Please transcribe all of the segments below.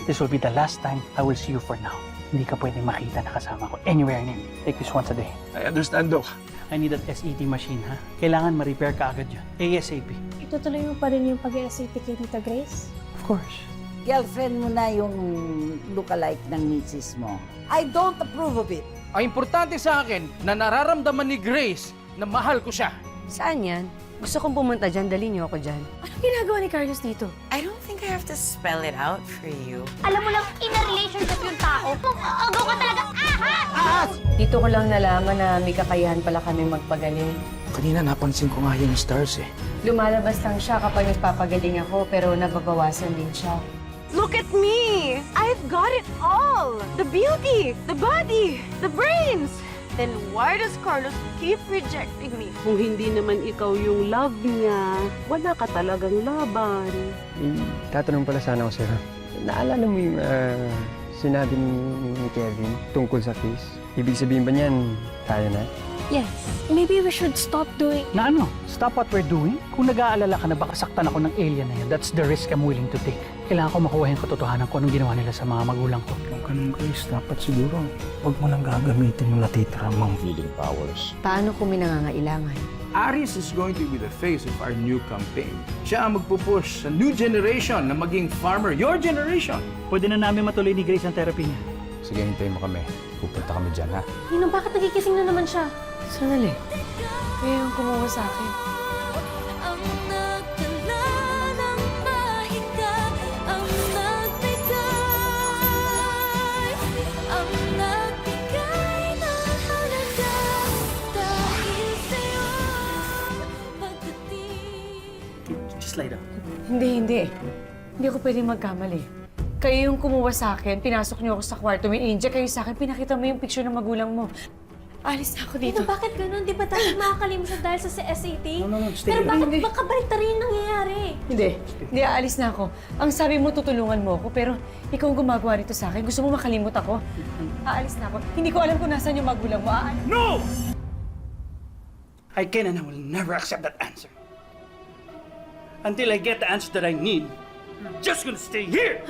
This will be the last time I will see you for now. Hindi ka pwedeng makita na kasama ko anywhere near me. Take this once a day. I understand, Doc. I need that SET machine, ha? Kailangan ma-repair ka agad yun. ASAP. Itutuloy mo pa rin yung pag-SAT kay Tita Grace? Of course. Girlfriend mo na yung lookalike ng misis mo. I don't approve of it. Ang importante sa akin na nararamdaman ni Grace na mahal ko siya. Saan yan? Gusto kong pumunta dyan, dali niyo ako dyan. Anong ginagawa ni Carlos dito? I don't think I have to spell it out for you. Alam mo lang, in a relationship yung tao. Kung agaw ka talaga, ahas! Dito ko lang nalaman na may kakayahan pala kami magpagaling. Kanina napansin ko nga yung stars eh. Lumalabas lang siya kapag nagpapagaling ako, pero nababawasan din siya. Look at me! I've got it all! The beauty, the body, the brains! Then why does Carlos keep rejecting me? Kung hindi naman ikaw yung love niya, wala ka talagang laban. Tatanong pala sana ako sa'yo. Naalala mo yung sinabi ni Kevin tungkol sa case? Ibig sabihin ba niyan, tayo na? Yes. Maybe we should stop doing... Na ano? Stop what we're doing? Kung nag-aalala ka na baka saktan ako ng alien na yan, that's the risk I'm willing to take. Kailangan ko makuha yung katotohanan kung anong ginawa nila sa mga magulang ko. Kung ganun, Grace, dapat siguro huwag mo nang gagamitin yung natitira mong healing powers. Paano kung may nangangailangan? Aris is going to be the face of our new campaign. Siya ang magpupush sa new generation na maging farmer, your generation. Pwede na namin matuloy ni Grace ang therapy niya. Sige, hintayin mo kami. Pupunta kami dyan, ha? Ninong, bakit nagkikising na naman siya? Sandali. Kaya yung kumuha sa akin. Just lie down. Hindi. Hindi ako pwedeng magkamali. Kayo yung kumuha sa akin, pinasok niyo ako sa kwarto, may angel kayo sa akin, pinakita mo yung picture ng magulang mo. Alis na ako dito. Ninong, bakit ganun? Di ba tayo makakalimos siya dahil sa SAT? No, stay Pero here. bakit Hindi. makabalik na rin yung nangyayari? Hindi, aalis na ako. Ang sabi mo, tutulungan mo ako, pero ikaw ang gumagawa nito sa akin. Gusto mo makalimot ako? Aalis na ako. Hindi ko alam kung nasaan yung magulang mo. No! I can and I will never accept that answer. Until I get the answer that I need, I'm just gonna stay here!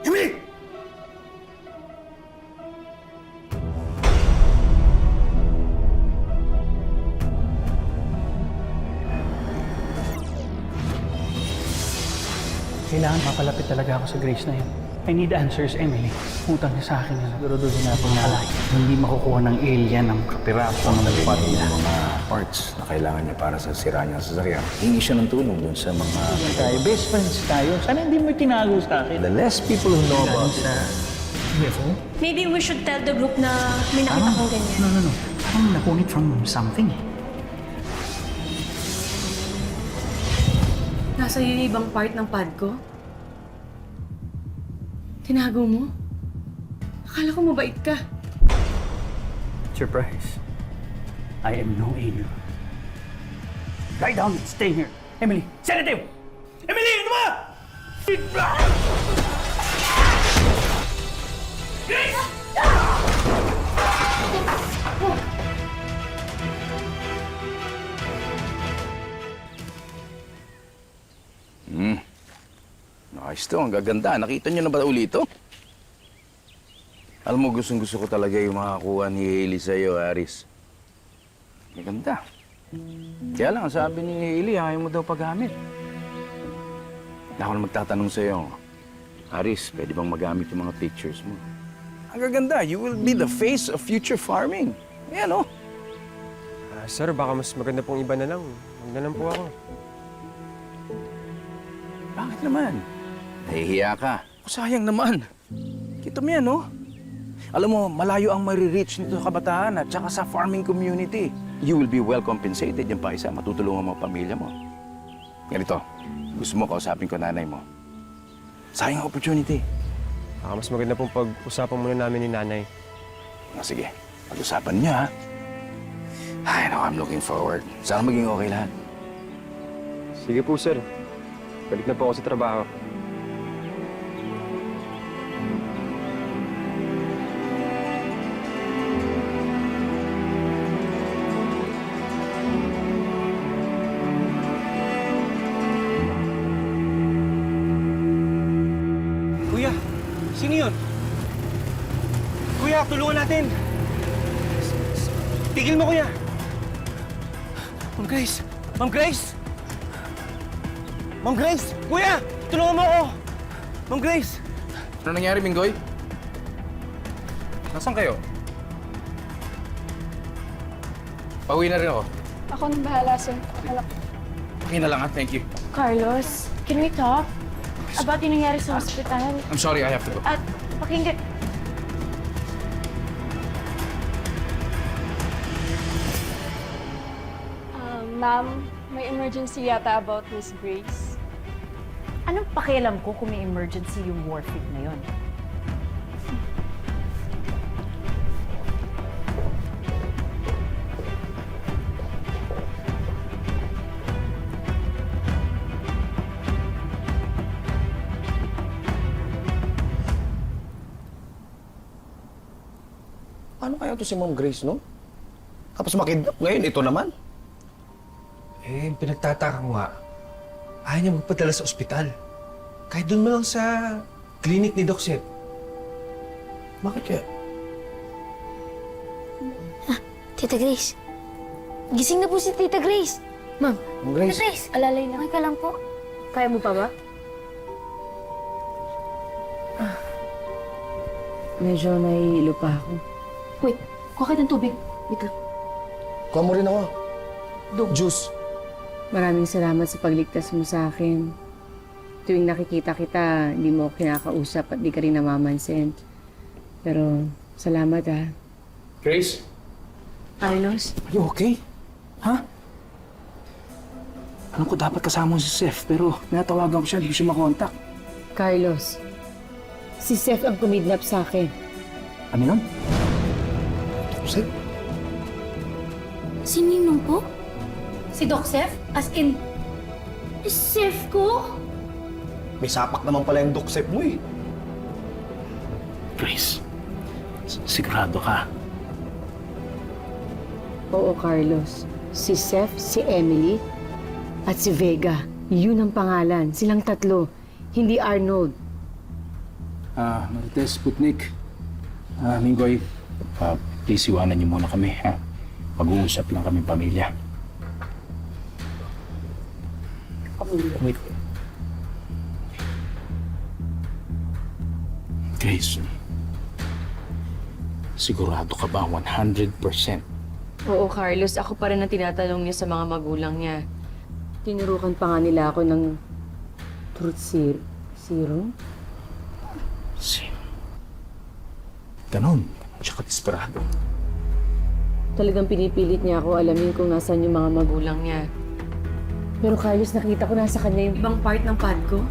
Emily! Kailangan mapalapit talaga ako sa Grace na yun. I need answers, Emily. Utang niya sa akin na siguraduhin natin na hindi makukuha ng alien ang kapiraso ng Pati yung mga parts na kailangan niya para sa sira niya sa sasakyan. Hingi siya ng tulong dun sa mga... tayo. Best friends tayo. Sana hindi mo tinago sa akin. The less people who know about it, UFO? Maybe we should tell the group na may nakita kong ganyan. No. Parang napunit from something. Nasa yung ibang part ng pad ko? Tinago mo? Akala ko mabait ka. Surprise. I am no alien. Lie down and stay here. Emily, sedative! Emily, ano ba? Ayos to, ang gaganda. Nakita niyo na ba uli ito? Alam mo, gustong-gusto ko talaga yung makakuha ni Hailey sa'yo, Aris. Maganda. Kaya lang, sabi ni Hailey, ayaw mo daw paggamit. Ako na magtatanong sa'yo, Aris, pwede bang magamit yung mga pictures mo? Ang gaganda, you will be the face of future farming. Ayan, oh. Sir, baka mas maganda pong iba na lang. Huwag na lang po ako. Bakit naman? Nahihiya ka. Sayang naman. Kita mo yan, no? Alam mo, malayo ang marireach nito sa kabataan at saka sa farming community. You will be well compensated yan pa isa. Matutulungan mo ang pamilya mo. Ganito, gusto mo kausapin ko nanay mo. Sayang ang opportunity. Mas maganda pong pag-usapan muna namin ni nanay. Sige, pag-usapan niyo, ha? Ay, no, I'm looking forward. Sana maging okay lahat. Sige po, sir. Balik na po ako sa trabaho. Sino yun? Kuya, tulungan natin! Tigil mo, kuya! Ma'am Grace! Ma'am Grace! Ma'am Grace! Kuya! Tulungan mo ako! Ma'am Grace! Ano nangyari, Minggoy? Nasaan kayo? Pauwi na rin ako. Ako nang bahala, sir. Okay na lang, ha? Thank you. Carlos, can we talk? About yung nangyari sa hospital. I'm sorry, I have to go. At pakinggan... Ma'am, may emergency yata about Miss Grace. Anong pakialam ko kung may emergency yung warfare na yon? Paano kaya to si Ma'am Grace, no? Tapos makidnap ngayon, ito naman. Eh, pinagtataka ko nga. Ayaw niya magpadala sa ospital. Kahit doon mo lang sa clinic ni Doc Seth. Bakit kaya? Tita Grace. Gising na po si Tita Grace. Ma'am, Ma'am Grace? Tita Grace, alalay na. Okay ka lang po. Kaya mo pa ba? Medyo nahihilo pa ako. Wait, kuha ka ng tubig. Wait lang. Kuha mo rin ako. Juice. Maraming salamat sa pagligtas mo sa akin. Tuwing nakikita kita, hindi mo ako kinakausap at di ka rin namamansin. Pero salamat Grace? Carlos? Are you okay? Ha? Alam ko dapat kasama mo si Seth, pero natawagan ko siya, hindi ko siya makontak. Carlos, si Seth ang kumidnap sa akin. Ano yun? Seth? Si Ninong po? Si Doc Seth? As in, Seth ko? May sapak naman pala yung doksep mo eh. Grace, sigurado ka? Oo, Carlos. Si Seth, si Emily, at si Vega. Yun ang pangalan. Silang tatlo. Hindi Arnold. Marites, Sputnik. Minggoy, please iwanan niyo muna kami, ha? Mag-uusap lang kami pamilya. Wait. Grace, sigurado ka ba 100%? Oo, Carlos. Ako pa rin ang tinatanong niya sa mga magulang niya. Tinurukan pa nga nila ako ng truth serum. Ganon. Tsaka desperado. Talagang pinipilit niya ako alamin kung nasan yung mga magulang niya. Pero Carlos, nakita ko nasa kanya yung ibang part ng pad ko.